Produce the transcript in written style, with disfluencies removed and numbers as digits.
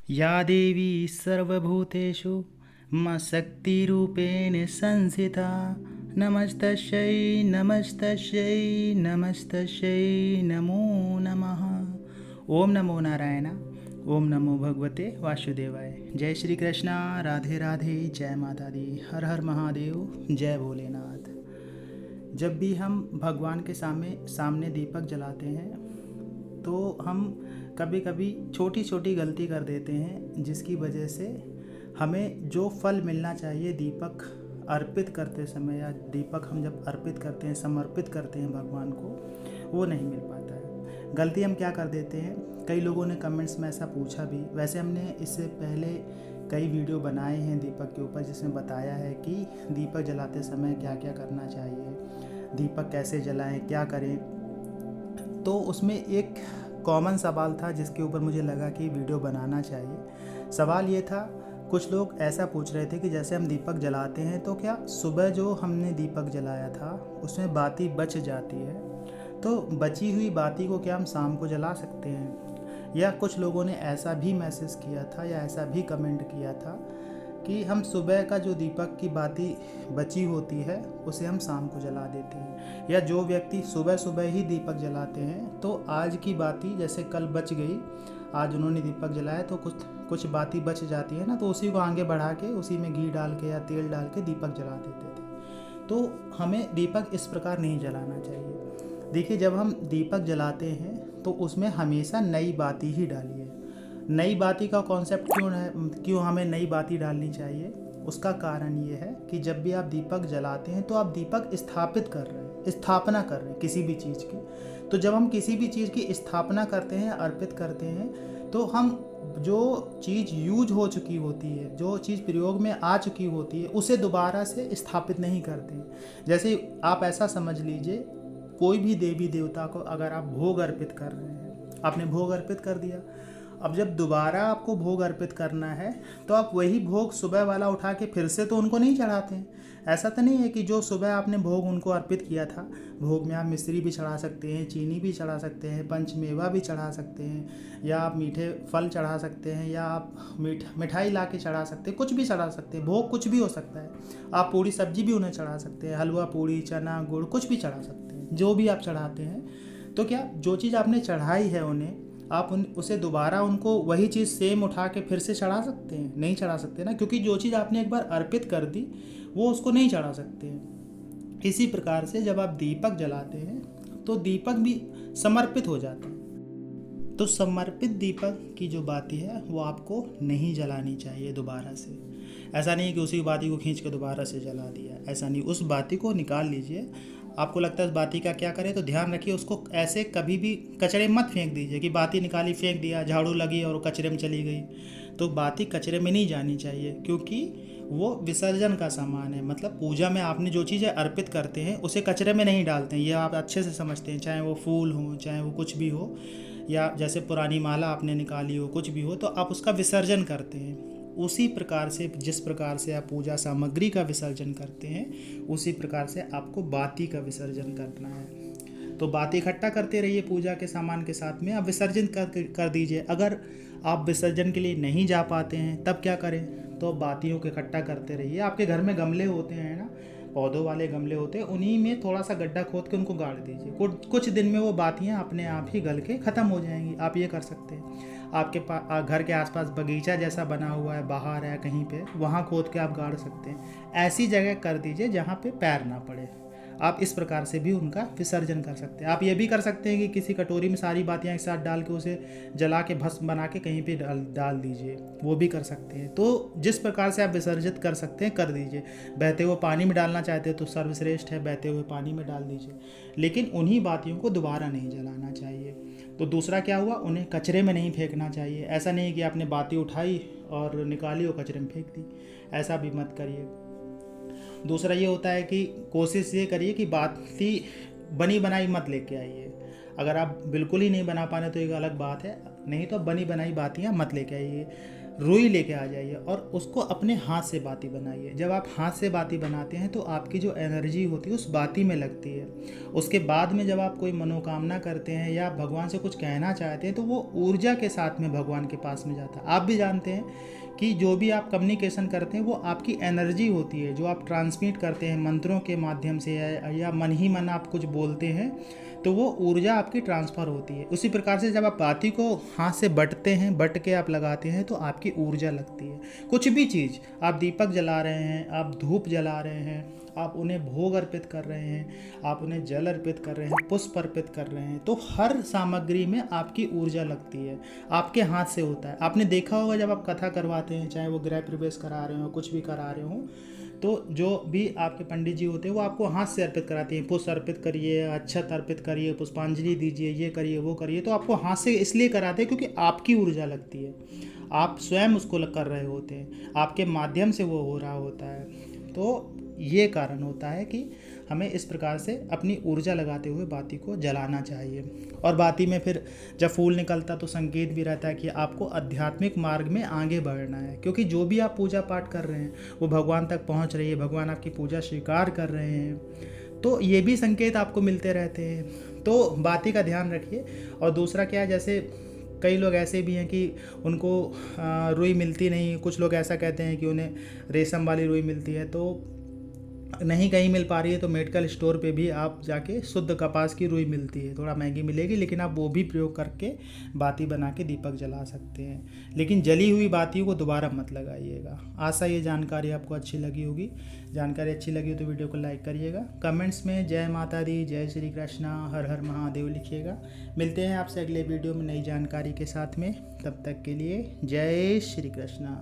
या देवी सर्वभूतेषु शक्तिरूपेण संस्थिता नमस्तस्यै नमस्तस्यै नमस्तस्यै नमो नमः। ओम नमो नारायण। ओम नमो भगवते वासुदेवाय। जय श्री कृष्णा। राधे राधे। जय माता दी। हर हर महादेव। जय भोलेनाथ। जब भी हम भगवान के सामने दीपक जलाते हैं तो हम कभी कभी छोटी छोटी गलती कर देते हैं, जिसकी वजह से हमें जो फल मिलना चाहिए दीपक अर्पित करते समय, या दीपक हम जब अर्पित करते हैं, समर्पित करते हैं भगवान को, वो नहीं मिल पाता है। गलती हम क्या कर देते हैं, कई लोगों ने कमेंट्स में ऐसा पूछा भी। वैसे हमने इससे पहले कई वीडियो बनाए हैं दीपक के ऊपर, जिसमें बताया है कि दीपक जलाते समय क्या क्या करना चाहिए, दीपक कैसे जलाएं, क्या करें। तो उसमें एक कॉमन सवाल था जिसके ऊपर मुझे लगा कि वीडियो बनाना चाहिए। सवाल ये था, कुछ लोग ऐसा पूछ रहे थे कि जैसे हम दीपक जलाते हैं तो क्या सुबह जो हमने दीपक जलाया था उसमें बाती बच जाती है, तो बची हुई बाती को क्या हम शाम को जला सकते हैं। या कुछ लोगों ने ऐसा भी मैसेज किया था या ऐसा भी कमेंट किया था कि हम सुबह का जो दीपक की बाती बची होती है उसे हम शाम को जला देते हैं। या जो व्यक्ति सुबह सुबह ही दीपक जलाते हैं तो आज की बाती जैसे कल बच गई, आज उन्होंने दीपक जलाया तो कुछ बाती बच जाती है ना, तो उसी को आगे बढ़ा के उसी में घी डाल के या तेल डाल के दीपक जला देते थे। तो हमें दीपक इस प्रकार नहीं जलाना चाहिए। देखिए, जब हम दीपक जलाते हैं तो उसमें हमेशा नई बाती ही डालिए। नई बाती का कॉन्सेप्ट क्यों हमें नई बाती डालनी चाहिए, उसका कारण ये है कि जब भी आप दीपक जलाते हैं तो आप दीपक स्थापित कर रहे हैं, स्थापना कर रहे हैं किसी भी चीज़ की। तो जब हम किसी भी चीज़ की स्थापना करते हैं, अर्पित करते हैं, तो हम जो चीज़ यूज हो चुकी होती है, जो चीज़ प्रयोग में आ चुकी होती है, उसे दोबारा से स्थापित नहीं करते। जैसे आप ऐसा समझ लीजिए, कोई भी देवी देवता को अगर आप भोग अर्पित कर रहे हैं, आपने भोग अर्पित कर दिया, अब जब दोबारा आपको भोग अर्पित करना है तो आप वही भोग सुबह वाला उठा के फिर से तो उनको नहीं चढ़ाते हैं। ऐसा तो नहीं है कि जो सुबह आपने भोग उनको अर्पित किया था, भोग में आप मिश्री भी चढ़ा सकते हैं, चीनी भी चढ़ा सकते हैं, पंचमेवा भी चढ़ा सकते हैं, या आप मीठे फल चढ़ा सकते हैं, या आप मिठाई ला के चढ़ा सकते हैं, कुछ भी चढ़ा सकते हैं। भोग कुछ भी हो सकता है। आप पूड़ी सब्जी भी उन्हें चढ़ा सकते हैं, हलवा पूड़ी चना गुड़ कुछ भी चढ़ा सकते हैं, जो भी आप चढ़ाते हैं। तो क्या जो चीज़ आपने चढ़ाई है उन्हें, आप उसे दोबारा उनको वही चीज़ सेम उठा के फिर से चढ़ा सकते हैं? नहीं चढ़ा सकते ना, क्योंकि जो चीज़ आपने एक बार अर्पित कर दी वो उसको नहीं चढ़ा सकते हैं। इसी प्रकार से जब आप दीपक जलाते हैं तो दीपक भी समर्पित हो जाता है। तो समर्पित दीपक की जो बाती है वो आपको नहीं जलानी चाहिए दोबारा से। ऐसा नहीं कि उसी बाती को खींच के दोबारा से जला दिया, ऐसा नहीं। उस बाती को निकाल लीजिए। आपको लगता है उस बाती का क्या करें, तो ध्यान रखिए उसको ऐसे कभी भी कचरे मत फेंक दीजिए कि बाती निकाली फेंक दिया, झाड़ू लगी और कचरे में चली गई। तो बाती कचरे में नहीं जानी चाहिए, क्योंकि वो विसर्जन का सामान है। मतलब पूजा में आपने जो चीज़ें अर्पित करते हैं उसे कचरे में नहीं डालते हैं, ये आप अच्छे से समझते हैं। चाहे वो फूल हो, चाहे वो कुछ भी हो, या जैसे पुरानी माला आपने निकाली हो, कुछ भी हो, तो आप उसका विसर्जन करते हैं। उसी प्रकार से जिस प्रकार से आप पूजा सामग्री का विसर्जन करते हैं, उसी प्रकार से आपको बाती का विसर्जन करना है। तो बाती इकट्ठा करते रहिए पूजा के सामान के साथ में, आप विसर्जन कर दीजिए। अगर आप विसर्जन के लिए नहीं जा पाते हैं तब क्या करें, तो बातियों को इकट्ठा करते रहिए। आपके घर में गमले होते हैं ना, पौधों वाले गमले होते हैं, उन्हीं में थोड़ा सा गड्ढा खोद के उनको गाड़ दीजिए। कुछ दिन में वो बातियाँ अपने आप ही गल के ख़त्म हो जाएंगी। आप ये कर सकते हैं। आपके घर के आसपास बगीचा जैसा बना हुआ है, बाहर है कहीं पे, वहाँ खोद के आप गाड़ सकते हैं। ऐसी जगह कर दीजिए जहाँ पे पैर ना पड़े। आप इस प्रकार से भी उनका विसर्जन कर सकते हैं। आप ये भी कर सकते हैं कि किसी कटोरी में सारी बातियाँ एक साथ डाल के उसे जला के भस्म बना के कहीं पे डाल दीजिए, वो भी कर सकते हैं। तो जिस प्रकार से आप विसर्जित कर सकते हैं कर दीजिए। बहते हुए पानी में डालना चाहते हैं तो सर्वश्रेष्ठ है, बहते हुए पानी में डाल दीजिए, लेकिन उन्हीं बातियों को दोबारा नहीं जलाना चाहिए। तो दूसरा क्या हुआ, उन्हें कचरे में नहीं फेंकना चाहिए। ऐसा नहीं कि आपने बाती उठाई और निकाली और कचरे में फेंक दी, ऐसा भी मत करिए। दूसरा ये होता है कि कोशिश ये करिए कि बाती बनी बनाई मत लेके आइए। अगर आप बिल्कुल ही नहीं बना पाने तो एक अलग बात है, नहीं तो बनी बनाई बातियाँ मत लेके आइए। रुई लेके आ जाइए और उसको अपने हाथ से बाती बनाइए। जब आप हाथ से बाती बनाते हैं तो आपकी जो एनर्जी होती है उस बाती में लगती है। उसके बाद में जब आप कोई मनोकामना करते हैं या भगवान से कुछ कहना चाहते हैं तो वो ऊर्जा के साथ में भगवान के पास में जाता है। आप भी जानते हैं कि जो भी आप कम्युनिकेशन करते हैं वो आपकी एनर्जी होती है, जो आप ट्रांसमिट करते हैं मंत्रों के माध्यम से या मन ही मन आप कुछ बोलते हैं तो वो ऊर्जा आपकी ट्रांसफ़र होती है। उसी प्रकार से जब आप बाती को हाथ से बटते हैं, बट के आप लगाते हैं तो आपकी ऊर्जा लगती है। कुछ भी चीज़, आप दीपक जला रहे हैं, आप धूप जला रहे हैं, आप उन्हें भोग अर्पित कर रहे हैं, आप उन्हें जल अर्पित कर रहे हैं, पुष्प अर्पित कर रहे हैं, तो हर सामग्री में आपकी ऊर्जा लगती है, आपके हाथ से होता है। आपने देखा होगा जब आप कथा करवाते हैं, चाहे वो गृह प्रवेश करा रहे हो, कुछ भी करा रहे हो, तो जो भी आपके पंडित जी होते हैं वो आपको हाथ से अर्पित कराते हैं। पुष्प अर्पित करिए, अक्षत अर्पित करिए, पुष्पांजलि दीजिए, ये करिए वो करिए, तो आपको हाथ से इसलिए कराते हैं क्योंकि आपकी ऊर्जा लगती है, आप स्वयं उसको कर रहे होते हैं, आपके माध्यम से वो हो रहा होता है। तो ये कारण होता है कि हमें इस प्रकार से अपनी ऊर्जा लगाते हुए बाती को जलाना चाहिए। और बाती में फिर जब फूल निकलता तो संकेत भी रहता है कि आपको आध्यात्मिक मार्ग में आगे बढ़ना है, क्योंकि जो भी आप पूजा पाठ कर रहे हैं वो भगवान तक पहुंच रही है, भगवान आपकी पूजा स्वीकार कर रहे हैं, तो ये भी संकेत आपको मिलते रहते हैं। तो बाती का ध्यान रखिए। और दूसरा क्या है, जैसे कई लोग ऐसे भी हैं कि उनको रुई मिलती नहीं, कुछ लोग ऐसा कहते हैं कि उन्हें रेशम वाली रुई मिलती है, तो नहीं कहीं मिल पा रही है तो मेडिकल स्टोर पे भी आप जाके शुद्ध कपास की रुई मिलती है, थोड़ा महंगी मिलेगी, लेकिन आप वो भी प्रयोग करके बाती बना के दीपक जला सकते हैं। लेकिन जली हुई बातियों को दोबारा मत लगाइएगा। आशा ये जानकारी आपको अच्छी लगी होगी। जानकारी अच्छी लगी हो तो वीडियो को लाइक करिएगा, कमेंट्स में जय माता दी, जय श्री कृष्णा, हर हर महादेव लिखिएगा। मिलते हैं आपसे अगले वीडियो में नई जानकारी के साथ में, तब तक के लिए जय श्री कृष्णा।